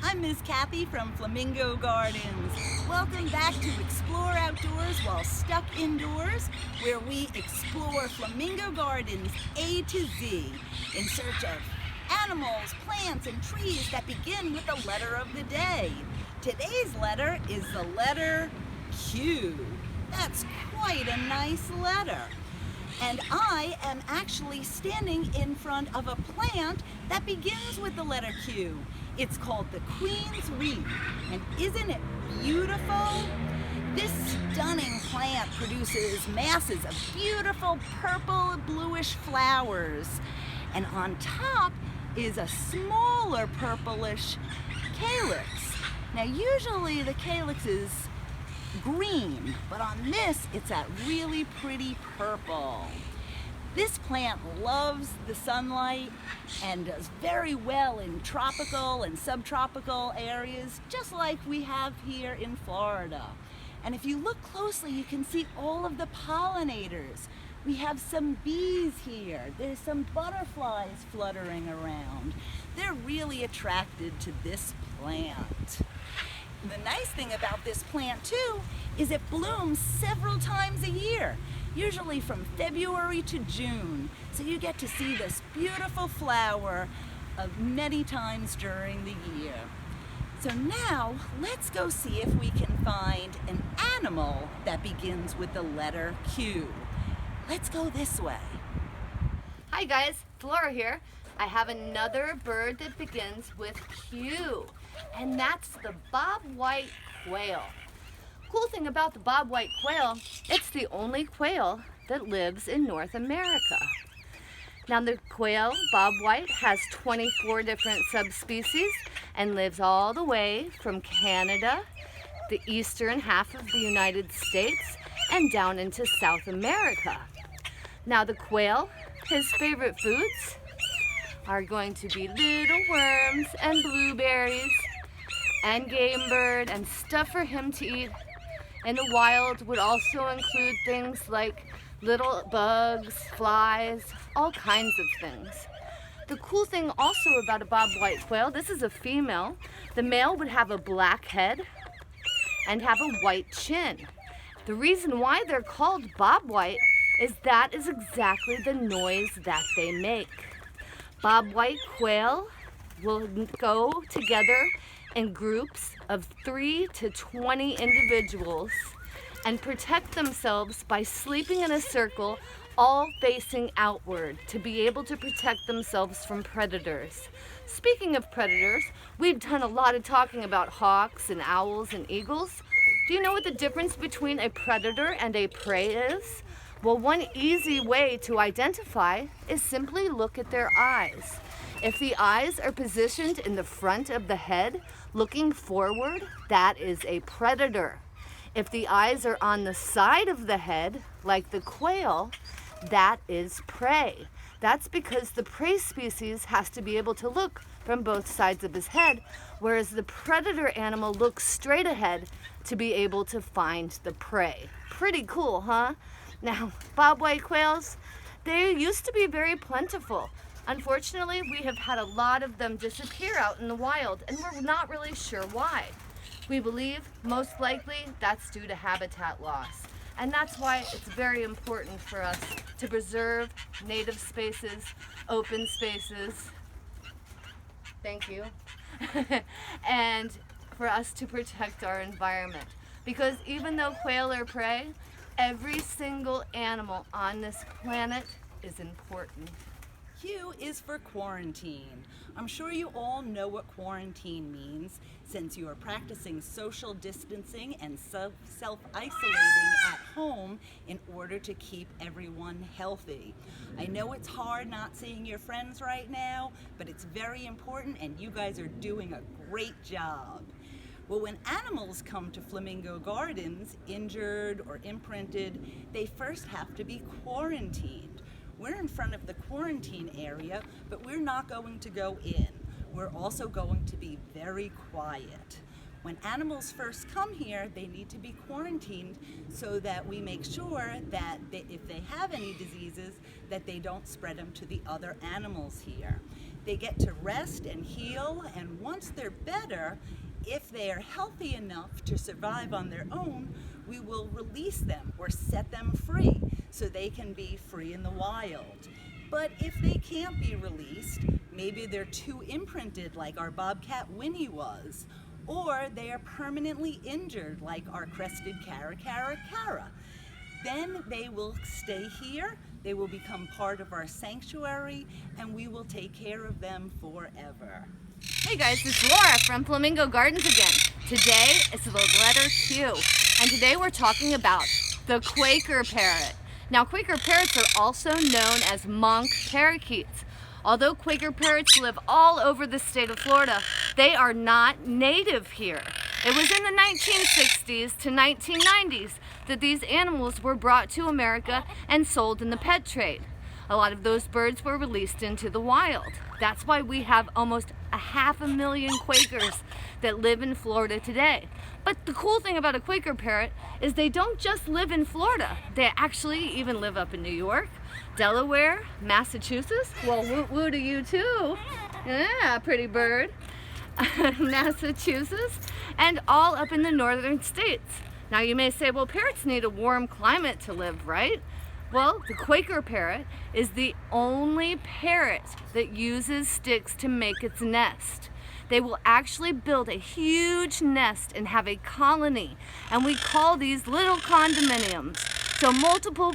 I'm Miss Kathy from Flamingo Gardens. Welcome back to Explore Outdoors While Stuck Indoors, where we explore Flamingo Gardens A to Z in search of animals, plants, and trees that begin with the letter of the day. Today's letter is the letter Q. That's quite a nice letter. And I am actually standing in front of a plant that begins with the letter Q. It's called the Queen's Wreath, and isn't it beautiful? This stunning plant produces masses of beautiful purple bluish flowers, and on top is a smaller purplish calyx. Now usually the calyx is green, but on this it's that really pretty purple. This plant loves the sunlight and does very well in tropical and subtropical areas, just like we have here in Florida. And if you look closely, you can see all of the pollinators. We have some bees here. There's some butterflies fluttering around. They're really attracted to this plant. The nice thing about this plant too is it blooms several times a year, usually from February to June. So you get to see this beautiful flower many times during the year. So now let's go see if we can find an animal that begins with the letter Q. Let's go this way. Hi guys, it's Laura here. I have another bird that begins with Q, and that's the bobwhite quail. Cool thing about the bobwhite quail, it's the only quail that lives in North America. Now the quail, bobwhite, has 24 different subspecies and lives all the way from Canada, the eastern half of the United States, and down into South America. Now the quail, his favorite foods are going to be little worms and blueberries and game bird and stuff for him to eat. In the wild would also include things like little bugs, flies, all kinds of things. The cool thing also about a bobwhite quail, this is a female. The male would have a black head and have a white chin. The reason why they're called bobwhite is that is exactly the noise that they make. Bobwhite quail will go together in groups of 3 to 20 individuals and protect themselves by sleeping in a circle, all facing outward, to be able to protect themselves from predators. Speaking of predators, we've done a lot of talking about hawks and owls and eagles. Do you know what the difference between a predator and a prey is? Well, one easy way to identify is simply look at their eyes. If the eyes are positioned in the front of the head, looking forward, that is a predator. If the eyes are on the side of the head, like the quail, that is prey. That's because the prey species has to be able to look from both sides of his head, whereas the predator animal looks straight ahead to be able to find the prey. Pretty cool, huh? Now, bobwhite quails, they used to be very plentiful. Unfortunately, we have had a lot of them disappear out in the wild, and we're not really sure why. We believe most likely that's due to habitat loss. And that's why it's very important for us to preserve native spaces, open spaces, thank you, and for us to protect our environment. Because even though quail are prey, every single animal on this planet is important. Q is for quarantine. I'm sure you all know what quarantine means since you are practicing social distancing and self-isolating at home in order to keep everyone healthy. I know it's hard not seeing your friends right now, but it's very important and you guys are doing a great job. Well, when animals come to Flamingo Gardens, injured or imprinted, they first have to be quarantined. We're in front of the quarantine area, but we're not going to go in. We're also going to be very quiet. When animals first come here, they need to be quarantined so that we make sure that if they have any diseases, that they don't spread them to the other animals here. They get to rest and heal, and once they're better, if they are healthy enough to survive on their own, we will release them or set them free so they can be free in the wild. But if they can't be released, maybe they're too imprinted like our bobcat Winnie was, or they are permanently injured like our crested Cara. Then they will stay here, they will become part of our sanctuary, and we will take care of them forever. Hey guys, it's Laura from Flamingo Gardens again. Today is the letter Q, and today we're talking about the Quaker Parrot. Now, Quaker Parrots are also known as monk parakeets. Although Quaker Parrots live all over the state of Florida, they are not native here. It was in the 1960s to 1990s that these animals were brought to America and sold in the pet trade. A lot of those birds were released into the wild. That's why we have almost 500,000 Quakers that live in Florida today. But the cool thing about a Quaker Parrot is they don't just live in Florida. They actually even live up in New York, Delaware, Massachusetts. Well, woo to you too. Yeah, pretty bird. Massachusetts, and all up in the northern states. Now you may say, well, parrots need a warm climate to live, right? Well, the Quaker Parrot is the only parrot that uses sticks to make its nest. They will actually build a huge nest and have a colony, and we call these little condominiums. So multiple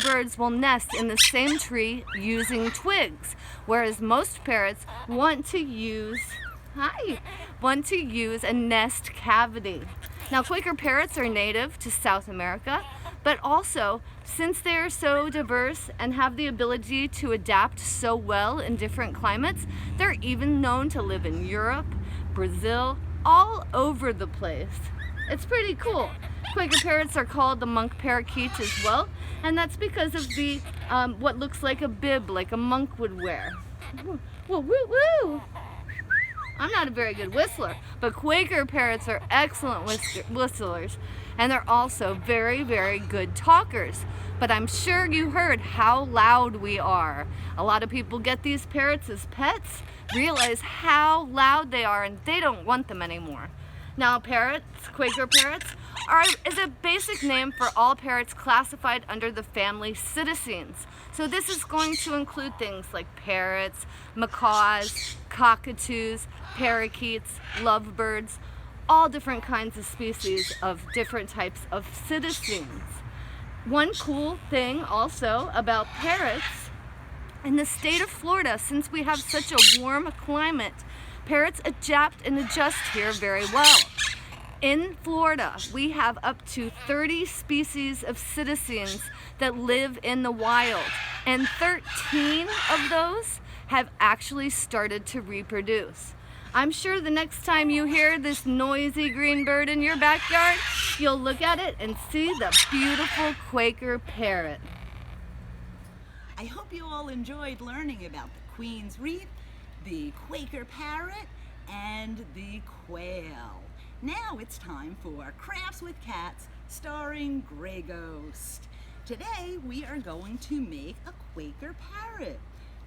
birds will nest in the same tree using twigs, whereas most parrots want to use a nest cavity. Now, Quaker Parrots are native to South America, but also, since they are so diverse and have the ability to adapt so well in different climates, they're even known to live in Europe, Brazil, all over the place. It's pretty cool. Quaker Parrots are called the monk parakeets as well, and that's because of the what looks like a bib, like a monk would wear. Woo, woo, woo! I'm not a very good whistler, but Quaker Parrots are excellent whistlers, and they're also very, very good talkers. But I'm sure you heard how loud we are. A lot of people get these parrots as pets, realize how loud they are, and they don't want them anymore. Now, parrots, Quaker Parrots, is a basic name for all parrots classified under the family Psittacines. So this is going to include things like parrots, macaws, cockatoos, parakeets, lovebirds, all different kinds of species of different types of Psittacines. One cool thing also about parrots, in the state of Florida, since we have such a warm climate, parrots adapt and adjust here very well. In Florida, we have up to 30 species of Psittacines that live in the wild, and 13 of those have actually started to reproduce. I'm sure the next time you hear this noisy green bird in your backyard, you'll look at it and see the beautiful Quaker Parrot. I hope you all enjoyed learning about the Queen's Wreath, the Quaker Parrot, and the Quail. Now it's time for Crafts with Cats, starring Grey Ghost. Today we are going to make a Quaker Parrot.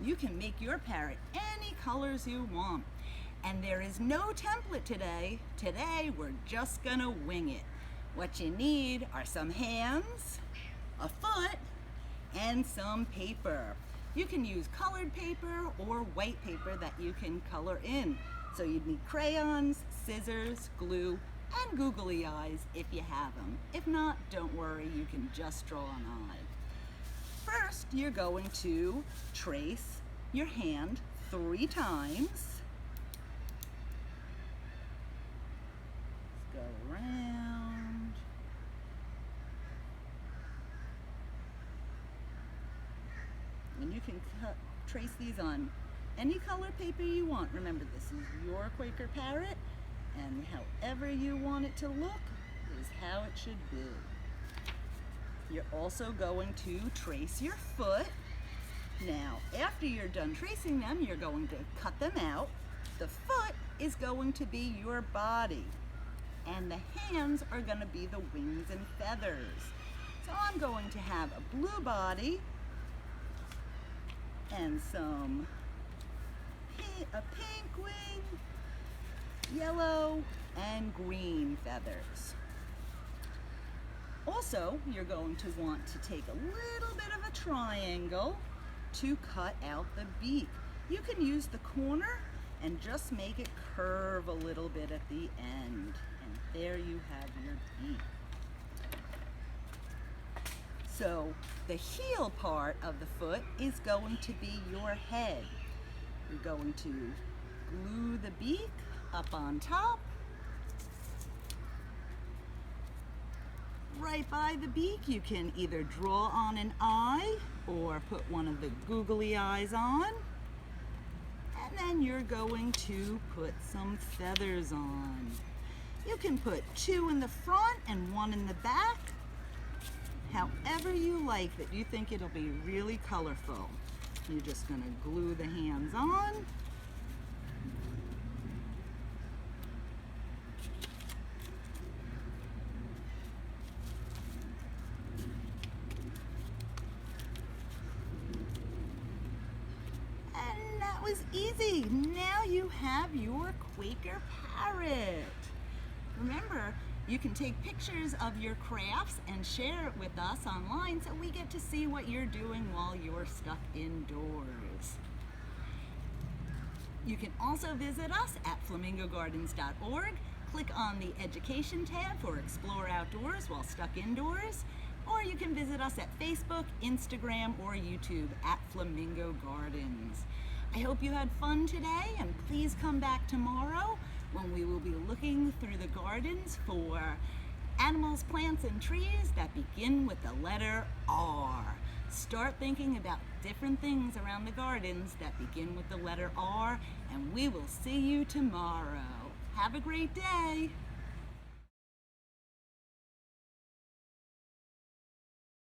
You can make your parrot any colors you want. And there is no template today. Today we're just gonna wing it. What you need are some hands, a foot, and some paper. You can use colored paper or white paper that you can color in. So you'd need crayons, scissors, glue, and googly eyes if you have them. If not, don't worry, you can just draw an eye. First, you're going to trace your hand 3 times. Let's go around. And you can trace these on any color paper you want. Remember, this is your Quaker Parrot, and however you want it to look is how it should be. You're also going to trace your foot. Now, after you're done tracing them, you're going to cut them out. The foot is going to be your body, and the hands are going to be the wings and feathers. So I'm going to have a blue body and some a pink wing, yellow, and green feathers. Also, you're going to want to take a little bit of a triangle to cut out the beak. You can use the corner and just make it curve a little bit at the end. And there you have your beak. So the heel part of the foot is going to be your head. You're going to glue the beak up on top. Right by the beak, you can either draw on an eye or put one of the googly eyes on. And then you're going to put some feathers on. You can put 2 in the front and 1 in the back, however you like that you think it'll be really colorful. You're just going to glue the hands on. Was easy. Now you have your Quaker Parrot. Remember, you can take pictures of your crafts and share it with us online so we get to see what you're doing while you're stuck indoors. You can also visit us at flamingogardens.org. Click on the Education tab for Explore Outdoors while stuck indoors. Or you can visit us at Facebook, Instagram, or YouTube at Flamingo Gardens. I hope you had fun today, and please come back tomorrow when we will be looking through the gardens for animals, plants, and trees that begin with the letter R. Start thinking about different things around the gardens that begin with the letter R, and we will see you tomorrow. Have a great day.